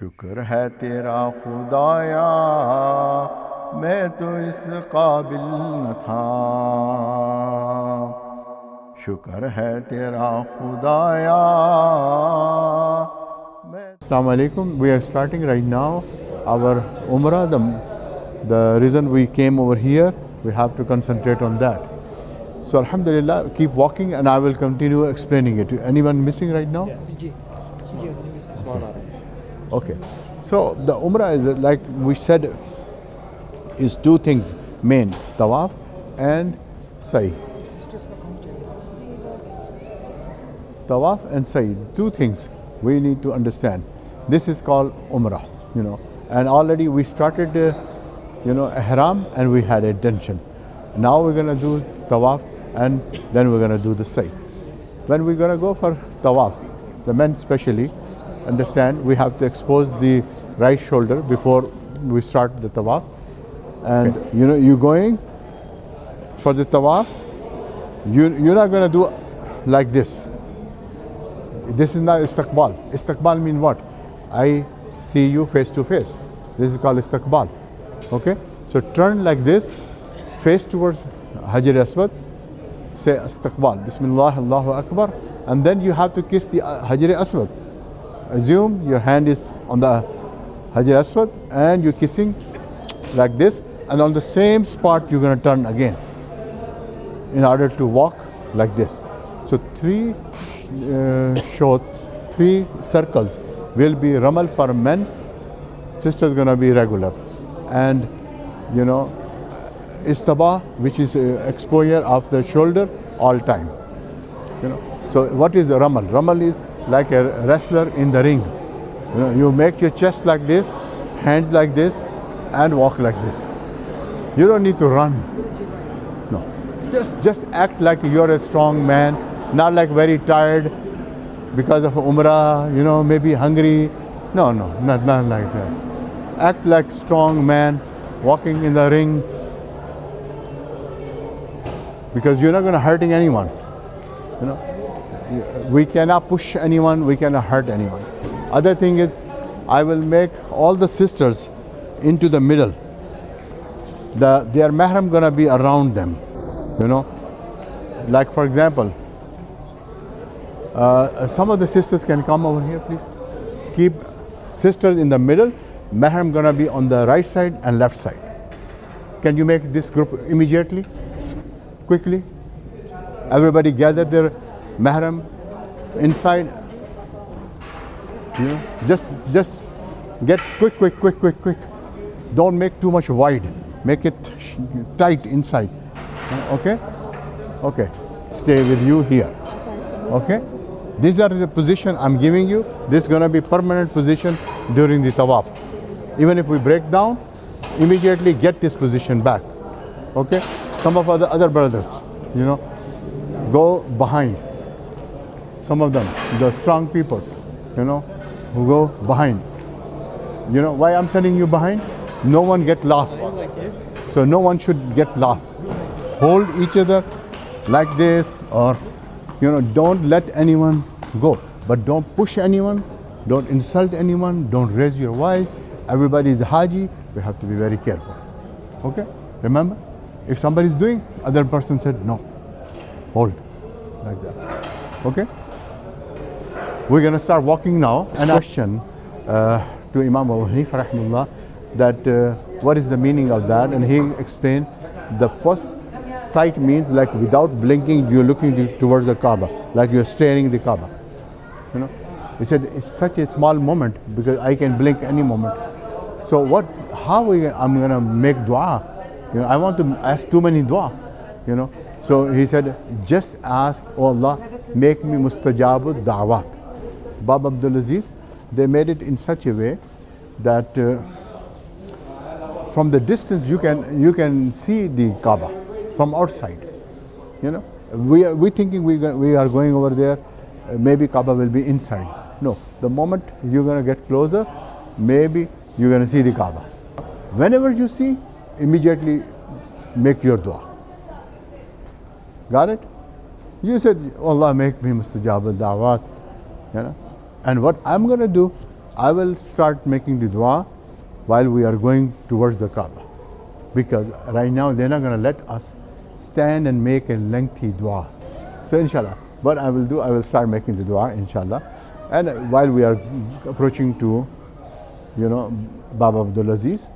शुक्र है तेरा खुदाया मैं तो इस काबिल न था शुक्र है तेरा खुदाया Assalamu alaikum. We are starting right now our Umrah. The reason we came over here, we have to concentrate on that. So alhamdulillah, keep walking and I will continue explaining it. Anyone missing right now? Okay. So the Umrah is, like we said, is two things main, Tawaf and Sa'i. Tawaf and Sa'i, two things we need to understand. This is called Umrah, and already we started, ihram and we had intention. Now we're going to do Tawaf and then we're going to do the Sa'i. When we're going to go for Tawaf, the men especially, understand we have to expose the right shoulder before we start the Tawaf. And you're going for the Tawaf, you're not going to do like this. This is not istiqbal. Istiqbal means what? I see you face to face. This is called istiqbal. Okay? So turn like this, face towards Hajar Aswad, say istiqbal, Bismillah, Allahu Akbar, and then you have to kiss the Hajar Aswad. Assume your hand is on the Hajar Aswad and you're kissing like this, and on the same spot you're going to turn again in order to walk like this. So three circles will be Ramal for men, sisters going to be regular, and Istaba, which is exposure of the shoulder all time. So what is Ramal? Ramal is like a wrestler in the ring. You make your chest like this, hands like this, and walk like this. You don't need to run. No, just act like you're a strong man, not like very tired because of Umrah, maybe hungry. No, not like that. Act like strong man walking in the ring, because you're not going to hurting anyone. We cannot push anyone, we cannot hurt anyone. Other thing is, I will make all the sisters into the middle. Their mahram going to be around them. Like for example, some of the sisters can come over here, please. Keep sisters in the middle, mahram going to be on the right side and left side. Can you make this group immediately, quickly? Everybody gather their mahram inside. Just get quick. Don't make too much wide. Make it tight inside. Okay? Stay with you here. Okay? These are the position I'm giving you. This is going to be permanent position during the Tawaf. Even if we break down, immediately get this position back. Okay? Some of other brothers, go behind. Some of them, the strong people, who go behind. Why I'm sending you behind? No one get lost. So no one should get lost. Hold each other like this, or don't let anyone go. But don't push anyone, don't insult anyone, don't raise your voice. Everybody is Haji, we have to be very careful. Okay? Remember? If somebody is doing, other person said no. Hold. Like that. Okay? We're going to start walking now. And a question to Imam Abu Hanifa rahimahullah, that what is the meaning of that? And he explained the first sight means like without blinking you're looking towards the Kaaba, like you're staring the Kaaba. He said it's such a small moment because I can blink any moment. So I'm going to make dua? I want to ask too many dua. So he said, just ask, oh Allah, make me mustajabu da'wat. Bab Abdul Aziz, they made it in such a way that from the distance you can see the Kaaba from outside. We thinking we are going over there, maybe Kaaba will be inside. No, the moment you're going to get closer, maybe you're going to see the Kaaba. Whenever you see, immediately make your dua. Got it? You said, oh Allah, make me mustajab al-da'wat. And what I'm going to do, I will start making the dua while we are going towards the Kaaba, because right now they're not going to let us stand and make a lengthy dua. So inshallah, what I will do, I will start making the dua inshallah. And while we are approaching to, Baba Abdul Aziz,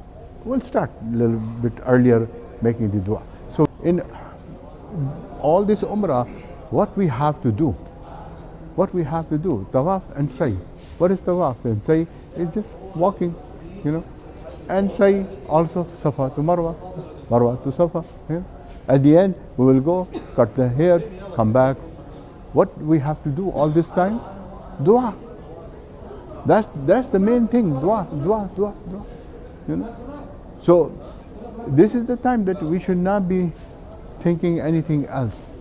we'll start a little bit earlier making the dua. So in all this Umrah, what we have to do, Tawaf and Sa'i. What is Tawaf and Sa'i? Is just walking, and Sa'i also Safa to Marwa, Marwa to Safa. At the end, we will go, cut the hairs, come back. What we have to do all this time? Dua. That's the main thing. Dua. So this is the time that we should not be thinking anything else.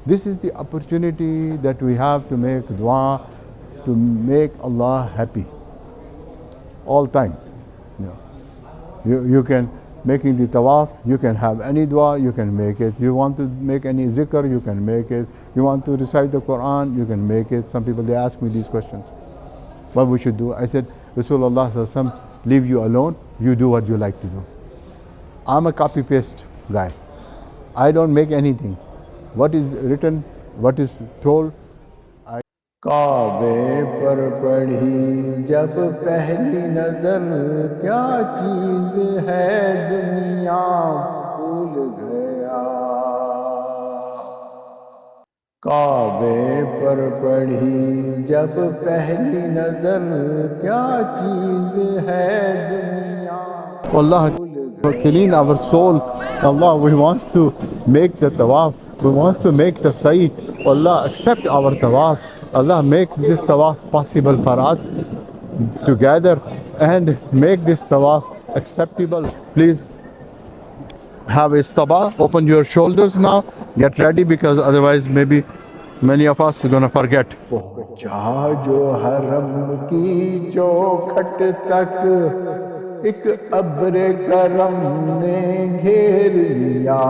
This is the opportunity that we have to make dua, to make Allah happy all time. You can, making the tawaf, you can have any dua, you can make it. You want to make any zikr, you can make it. You want to recite the Quran, you can make it. Some people, they ask me these questions. What we should do? I said, Rasulullah Sallallahu Alaihi Wasallam, leave you alone, you do what you like to do. I'm a copy-paste guy. I don't make anything. What is written, what is told, I... काबे पर पढ़ी जब पहली नजर क्या चीज है दुनिया भूल गया काबे पर पढ़ी जब पहली नजर क्या चीज है दुनिया Allah clean our soul. Allah, we want to make the tawaf, we want to make the sa'i. Allah, accept our tawaf. Allah, make this tawaf possible for us together and make this tawaf acceptable. Please have istaba, open your shoulders now, get ready, because otherwise maybe many of us are gonna forget. पहुंचा जो हरम की चौखट तक एक अब्र करम ने घेर लिया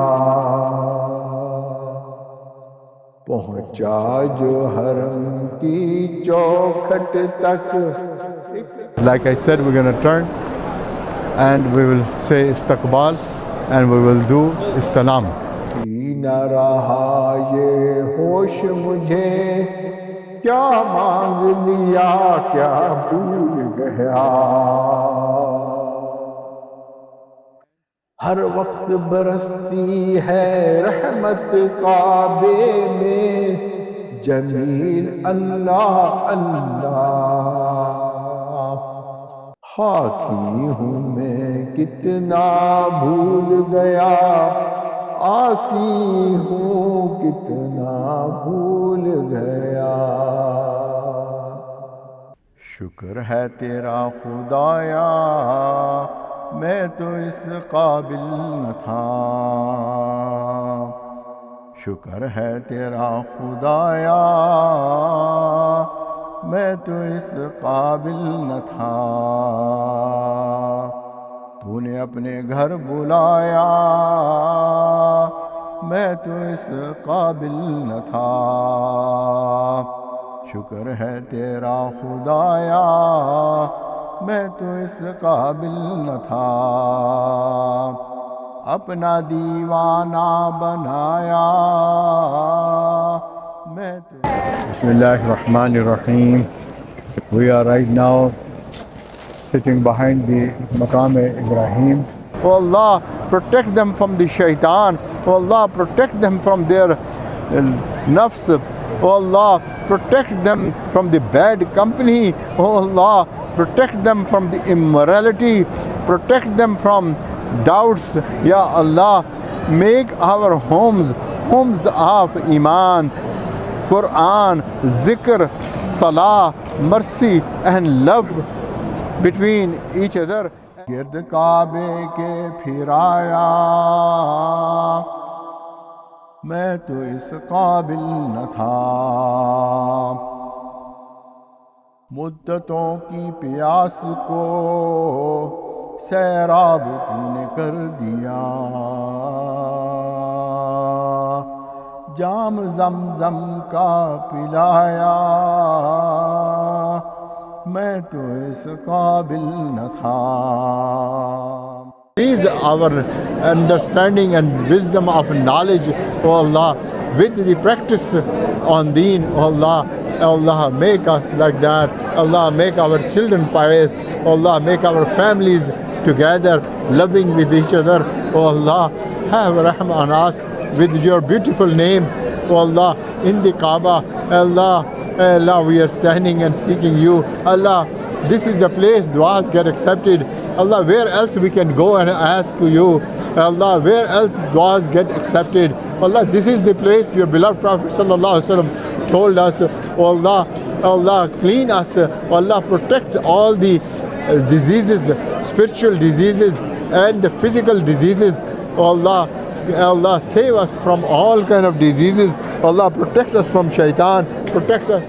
पहुंचा जो हरम की चौखट तक. Like I said, we're going to turn and we will say istiqbal and we will do istalam. न रहा ये होश मुझे क्या मांग लिया क्या भूल गया हर वक्त बरसती है रहमत काबे में जमील अल्लाह अल्लाह खाकी हूँ मैं कितना भूल गया आसी हूँ कितना भूल गया शुक्र है तेरा खुदाया मैं तो इस काबिल न था शुक्र है तेरा खुदाया मैं तो इस काबिल न था तूने अपने घर बुलाया मैं तो इस काबिल न था शुक्र है तेरा खुदाया मैं तो इस काबिल न था अपना दीवाना बनाया मैं तो Bismillahirrahmanirrahim. We are right now sitting behind the Maqam-e-Ibrahim. Oh Allah, protect them from the shaitan. Oh Allah, protect them from their nafs. Oh Allah, protect them from the bad company. Oh Allah, protect them from the immorality. Protect them from doubts. Ya Allah, make our homes of Iman, Quran, Zikr, Salah, mercy and love between each other. गिर्द काबे के फिराया मैं तो इस काबिल न था मुद्दतों की प्यास को सैराब तूने कर दिया जाम ज़मज़म का पिलाया मैं तो इस काबिल न था. Increase our understanding and wisdom of knowledge, O Allah, with the practice on Deen, O Allah. Allah, make us like that. Allah, make our children pious. Allah, make our families together, loving with each other. O Allah, have rahmah on us with your beautiful names. O Allah, in the Kaaba, Allah, Allah, we are standing and seeking you. Allah, this is the place du'as get accepted. Allah, where else we can go and ask you? Allah, where else du'as get accepted? Allah, this is the place your beloved Prophet sallallahu alaihi wasallam told us. Oh Allah, Allah, clean us. Allah, protect all the diseases, spiritual diseases and the physical diseases. Oh Allah, Allah, save us from all kind of diseases. Allah, protect us from shaitan, protects us.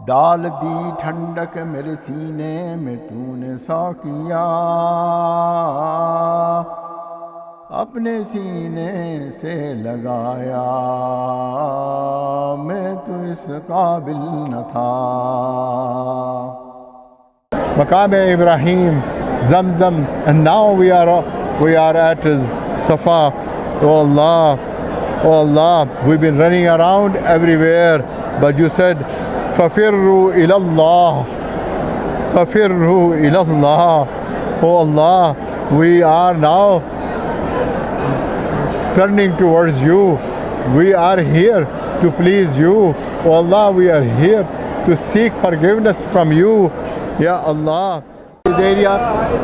डाल दी ठंडक मेरे सीने में तूने साकिया, अपने सीने से लगाया, मैं तो इस काबिल न था. Maqam-e-Ibrahim, Zamzam, and now we are at Safa. Oh Allah, oh Allah, we've been running around everywhere, but you said فَفِرُّوا إِلَى اللَّهِ فَفِرُّوا إِلَى اللَّهِ. Oh Allah, we are now turning towards you. We are here to please you. Oh Allah, we are here to seek forgiveness from you. Ya Allah. This area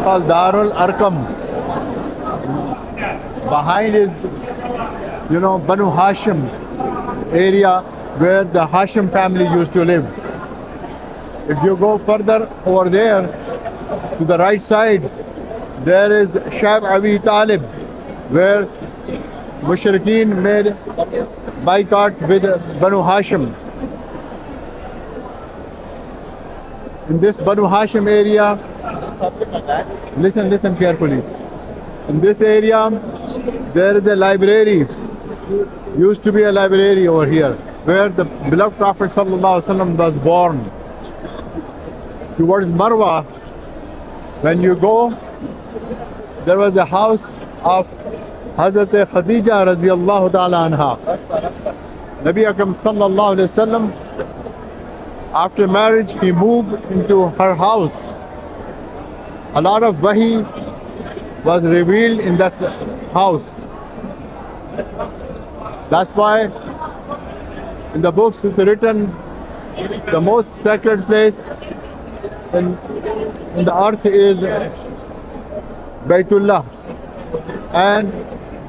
called Darul Arqam. Behind is, Banu Hashim area where the Hashim family used to live. If you go further over there, to the right side, there is Shab Abi Talib, where Mushrikeen made boycott with Banu Hashim. In this Banu Hashim area, listen carefully. In this area, there is a library. Used to be a library over here, where the beloved Prophet ﷺ was born. Towards Marwa, when you go, there was a house of Hazrat Khadija radiyallahu ta'ala anha. Nabi Akram sallallahu alayhi wasallam, after marriage, he moved into her house. A lot of wahi was revealed in this house. That's why in the books it's written the most sacred place in the earth is Baytullah, and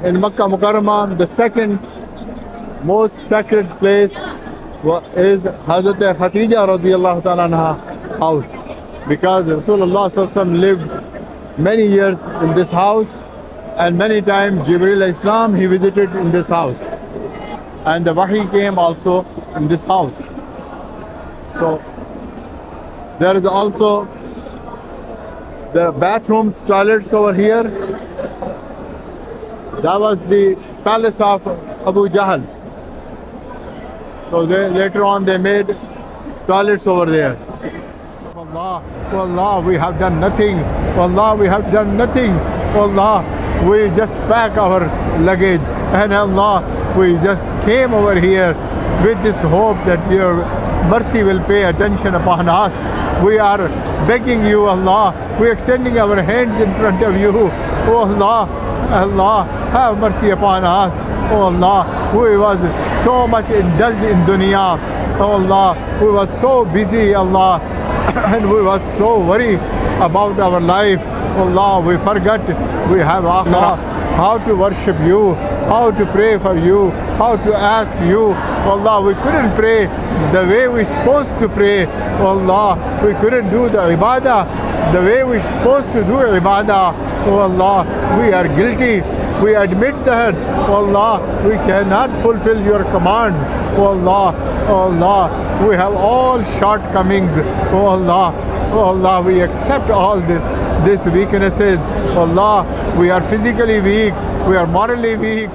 in Makkah Mukarramah the second most sacred place is Hazrat Khadija radiyallahu ta'ala anha house, because Rasulullah sallallahu alaihi wasallam lived many years in this house, and many times Jibreel Islam he visited in this house, and the wahi came also in this house. So there is also the bathrooms, toilets over here. That was the palace of Abu Jahl. So later on they made toilets over there. Allah, Allah, we have done nothing. Allah, we have done nothing. Allah, we just pack our luggage, and Allah, we just came over here with this hope that your mercy will pay attention upon us. We are begging you, Allah, we are extending our hands in front of you. Oh Allah, Allah, have mercy upon us. Oh Allah, we was so much indulged in dunya. Oh Allah, we was so busy, Allah, and we was so worried about our life. Allah, we forgot we have akhirah, how to worship you, how to pray for you, how to ask you. Allah, we couldn't pray the way we're supposed to pray. Allah, we couldn't do the ibadah the way we're supposed to do ibadah. Oh Allah, we are guilty. We admit that. Oh Allah, we cannot fulfill your commands. Oh Allah, oh Allah, we have all shortcomings. Oh Allah, oh Allah, we accept all these weaknesses. Oh Allah, we are physically weak, we are morally weak.